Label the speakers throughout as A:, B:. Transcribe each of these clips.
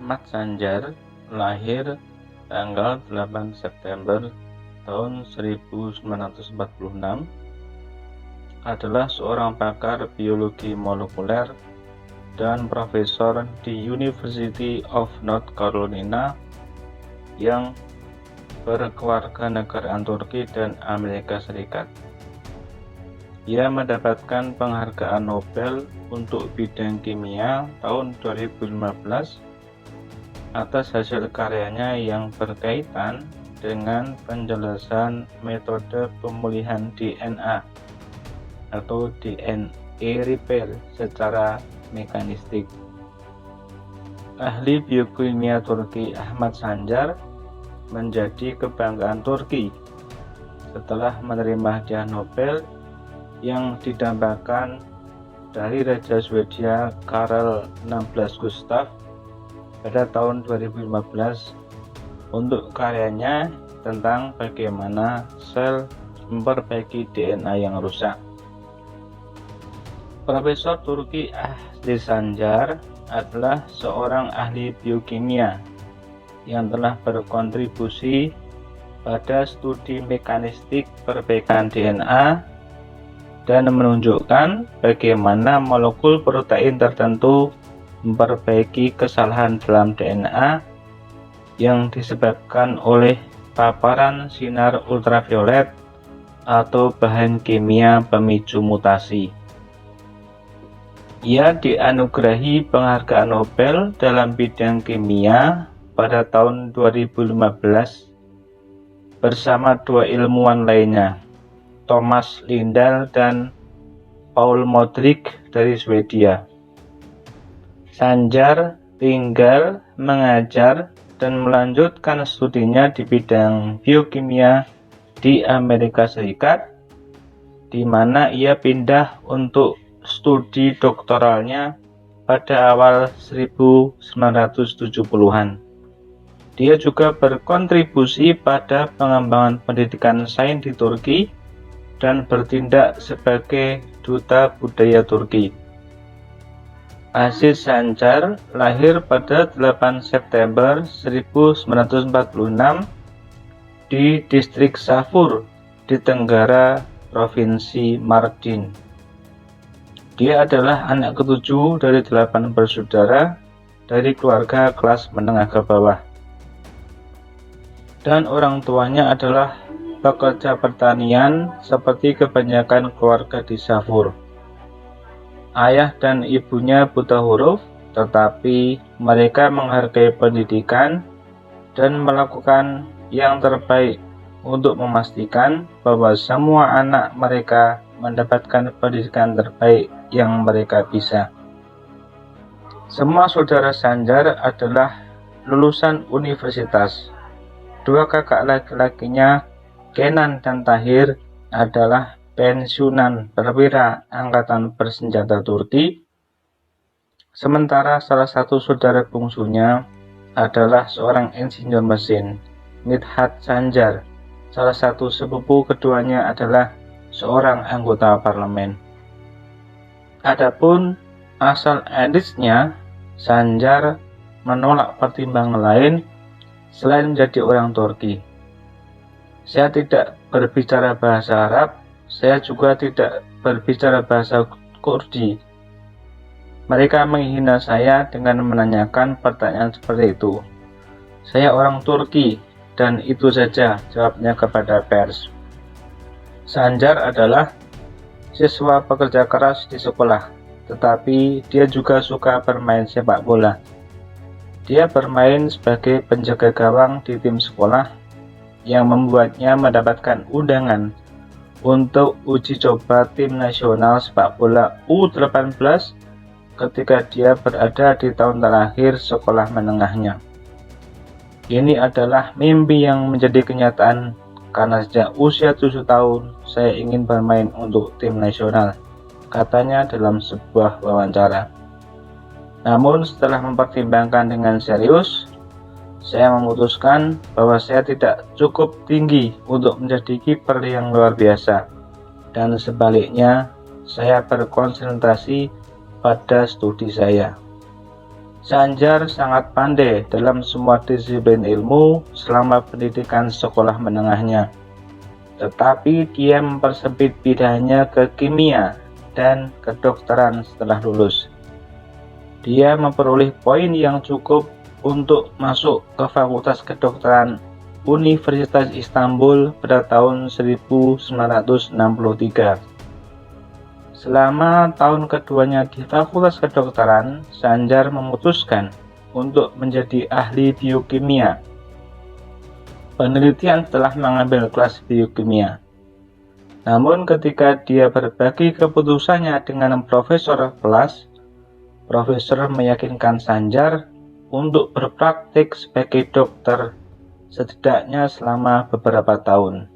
A: Ahmad Sanjar lahir tanggal 8 September tahun 1946, adalah seorang pakar biologi molekuler dan profesor di University of North Carolina yang berkewarganegaraan Turki dan Amerika Serikat. Ia mendapatkan penghargaan Nobel untuk bidang kimia tahun 2015 atas hasil karyanya yang berkaitan dengan penjelasan metode pemulihan DNA atau DNA repair secara mekanistik. Ahli biokimia Turki Ahmad Sanjar menjadi kebanggaan Turki setelah menerima hadiah Nobel yang didambakan dari Raja Swedia Karl XVI Gustaf pada tahun 2015 untuk karyanya tentang bagaimana sel memperbaiki DNA yang rusak. Profesor Turki Ahmad Sanjar adalah seorang ahli biokimia yang telah berkontribusi pada studi mekanistik perbaikan DNA dan menunjukkan bagaimana molekul protein tertentu memperbaiki kesalahan dalam DNA yang disebabkan oleh paparan sinar ultraviolet atau bahan kimia pemicu mutasi. Ia dianugerahi penghargaan Nobel dalam bidang kimia pada tahun 2015 bersama dua ilmuwan lainnya, Thomas Lindahl dan Paul Modrich dari Swedia. Sanjar tinggal mengajar dan melanjutkan studinya di bidang biokimia di Amerika Serikat, di mana ia pindah untuk studi doktoralnya pada awal 1970-an. Dia juga berkontribusi pada pengembangan pendidikan sains di Turki dan bertindak sebagai duta budaya Turki. Aziz Sancar lahir pada 8 September 1946 di distrik Safur di Tenggara, Provinsi Mardin. Dia adalah anak ketujuh dari 8 bersaudara dari keluarga kelas menengah ke bawah. Dan orang tuanya adalah pekerja pertanian seperti kebanyakan keluarga di Safur. Ayah dan ibunya buta huruf, tetapi mereka menghargai pendidikan dan melakukan yang terbaik untuk memastikan bahwa semua anak mereka mendapatkan pendidikan terbaik yang mereka bisa. Semua saudara Sanjar adalah lulusan universitas. Dua kakak laki-lakinya, Kenan dan Tahir, adalah pensiunan perwira angkatan bersenjata Turki, sementara salah satu saudara bungsunya adalah seorang insinyur mesin, Midhat Sanjar. Salah satu sepupu keduanya adalah seorang anggota parlemen. Adapun asal etnisnya, Sanjar menolak pertimbangan lain selain menjadi orang Turki. Saya tidak berbicara bahasa Arab, saya juga tidak berbicara bahasa Kurdi. Mereka menghina saya dengan menanyakan pertanyaan seperti itu. Saya orang Turki, dan itu saja jawabnya kepada pers. Sanjar adalah siswa pekerja keras di sekolah, tetapi dia juga suka bermain sepak bola. Dia bermain sebagai penjaga gawang di tim sekolah yang membuatnya mendapatkan undangan untuk uji coba tim nasional sepak bola U18 ketika dia berada di tahun terakhir sekolah menengahnya. Ini adalah mimpi yang menjadi kenyataan karena sejak usia 7 tahun saya ingin bermain untuk tim nasional, katanya dalam sebuah wawancara. Namun setelah mempertimbangkan dengan serius, saya memutuskan bahwa saya tidak cukup tinggi untuk menjadi kiper yang luar biasa, dan sebaliknya saya berkonsentrasi pada studi saya. Sanjar sangat pandai dalam semua disiplin ilmu selama pendidikan sekolah menengahnya, tetapi dia mempersempit bidangnya ke kimia dan kedokteran setelah lulus. Dia memperoleh poin yang cukup untuk masuk ke Fakultas Kedokteran Universitas Istanbul pada tahun 1963. Selama tahun keduanya di Fakultas Kedokteran, Sanjar memutuskan untuk menjadi ahli biokimia. Penelitian telah mengambil kelas biokimia. Namun ketika dia berbagi keputusannya dengan profesor kelas, profesor meyakinkan Sanjar untuk berpraktik sebagai dokter setidaknya selama beberapa tahun.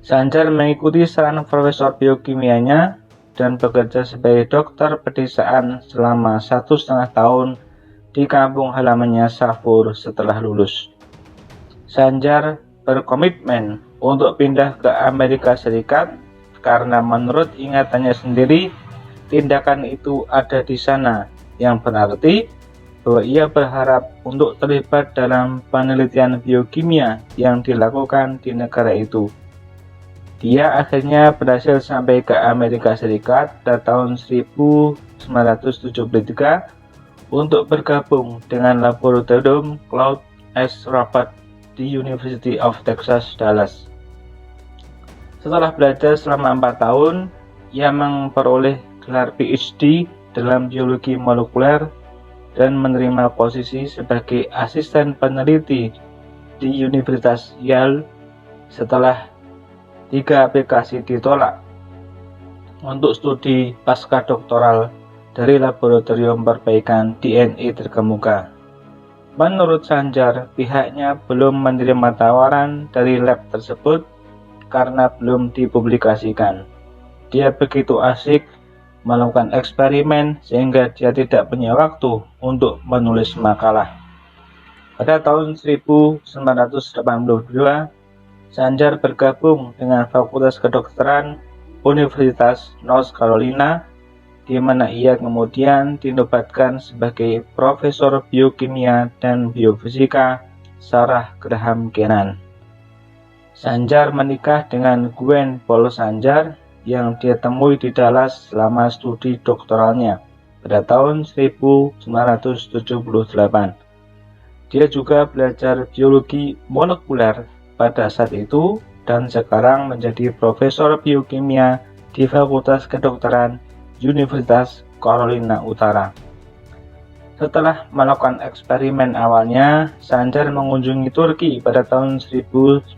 A: Sanjar mengikuti saran profesor biokimianya dan bekerja sebagai dokter pedesaan selama 1,5 tahun di kampung halamannya Safur setelah lulus. Sanjar berkomitmen untuk pindah ke Amerika Serikat karena menurut ingatannya sendiri, tindakan itu ada di sana, yang berarti bahwa ia berharap untuk terlibat dalam penelitian biokimia yang dilakukan di negara itu. Dia akhirnya berhasil sampai ke Amerika Serikat pada tahun 1973 untuk bergabung dengan laboratorium Claude S. Robert di University of Texas, Dallas. Setelah belajar selama 4 tahun, ia memperoleh gelar PhD dalam biologi molekuler dan menerima posisi sebagai asisten peneliti di Universitas Yale setelah 3 aplikasi ditolak untuk studi pasca doktoral dari Laboratorium Perbaikan DNA Terkemuka. Menurut Sanjar, pihaknya belum menerima tawaran dari lab tersebut karena belum dipublikasikan. Dia begitu asik melakukan eksperimen sehingga dia tidak punya waktu untuk menulis makalah. Pada tahun 1982, Sanjar bergabung dengan Fakultas Kedokteran Universitas North Carolina, di mana ia kemudian dinobatkan sebagai Profesor Biokimia dan Biofisika Sarah Graham Kennan. Sanjar menikah dengan Gwen Paul Sanjar yang dia temui di Dallas selama studi doktoralnya pada tahun 1978. Dia juga belajar biologi molekuler pada saat itu dan sekarang menjadi profesor biokimia di Fakultas Kedokteran Universitas Carolina Utara. Setelah melakukan eksperimen awalnya, Sanjar mengunjungi Turki pada tahun 1976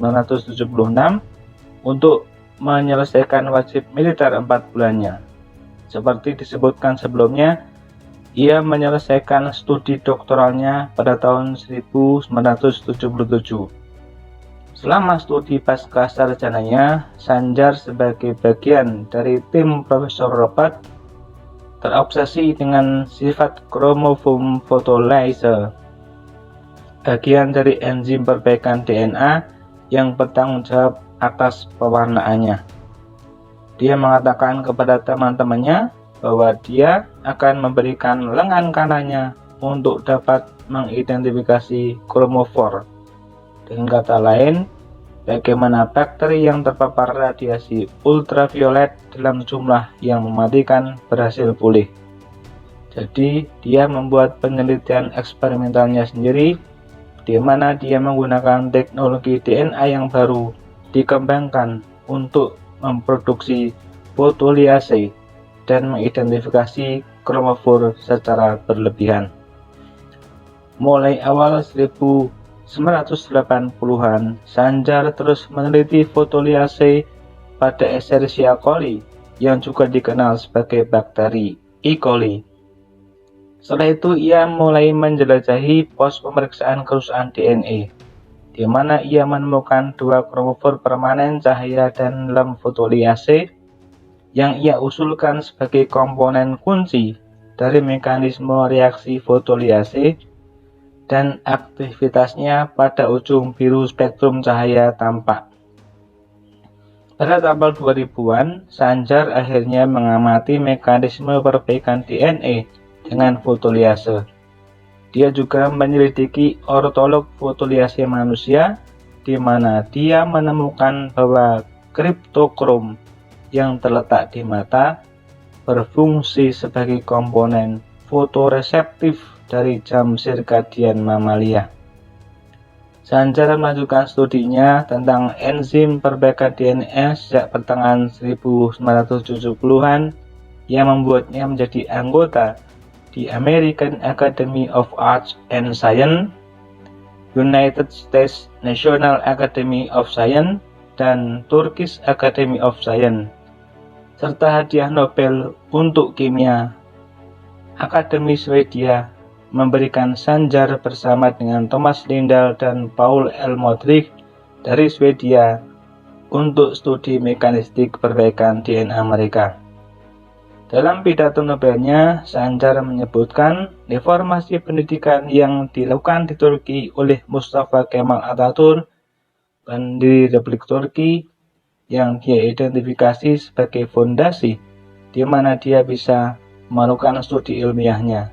A: untuk menyelesaikan wajib militer 4 bulannya. Seperti disebutkan sebelumnya, ia menyelesaikan studi doktoralnya pada tahun 1977. Selama studi pasca sarjananya, Sanjar sebagai bagian dari tim Profesor Robert terobsesi dengan sifat chromosome photolase, bagian dari enzim perbaikan DNA yang bertanggung jawab atas pewarnaannya. Dia mengatakan kepada teman-temannya bahwa dia akan memberikan lengan kanannya untuk dapat mengidentifikasi kromofor. Dengan kata lain, bagaimana bakteri yang terpapar radiasi ultraviolet dalam jumlah yang mematikan berhasil pulih. Jadi, dia membuat penelitian eksperimentalnya sendiri, di mana dia menggunakan teknologi DNA yang baru dikembangkan untuk memproduksi fotoliase dan mengidentifikasi kromofor secara berlebihan. Mulai awal 1980-an, Sanjar terus meneliti fotoliase pada Escherichia coli yang juga dikenal sebagai bakteri E. coli. Setelah itu ia mulai menjelajahi pos pemeriksaan kerusakan DNA, di mana ia menemukan 2 kromofor permanen cahaya dan dalam fotoliase yang ia usulkan sebagai komponen kunci dari mekanisme reaksi fotoliase dan aktivitasnya pada ujung biru spektrum cahaya tampak. Pada tahun 2000-an, Sanjar akhirnya mengamati mekanisme perbaikan DNA dengan fotoliase. Dia juga menyelidiki ortolog fotoliase manusia, di mana dia menemukan bahwa kriptokrom yang terletak di mata berfungsi sebagai komponen fotoreseptif dari jam sirkadian mamalia. Sanjar melanjutkan studinya tentang enzim perbaikan DNA sejak pertengahan 1970-an yang membuatnya menjadi anggota di American Academy of Arts and Science, United States National Academy of Science, dan Turkish Academy of Science, serta hadiah Nobel untuk kimia. Akademi Swedia memberikan Sanjar bersama dengan Thomas Lindahl dan Paul Elmodrich dari Swedia untuk studi mekanistik perbaikan DNA mereka. Dalam pidato Nobelnya, Sanjar menyebutkan reformasi pendidikan yang dilakukan di Turki oleh Mustafa Kemal Atatürk, pendiri Republik Turki, yang dia identifikasi sebagai fondasi di mana dia bisa melakukan studi ilmiahnya.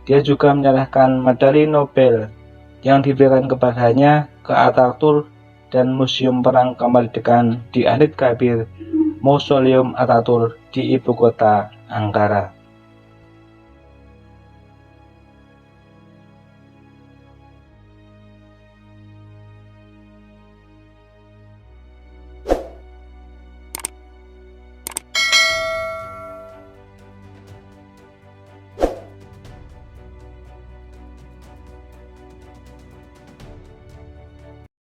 A: Dia juga menyerahkan medali Nobel yang diberikan kepadanya ke Atatürk dan Museum Perang Kemerdekaan di Anıtkabir, Mausoleum Atatürk di ibu kota Ankara.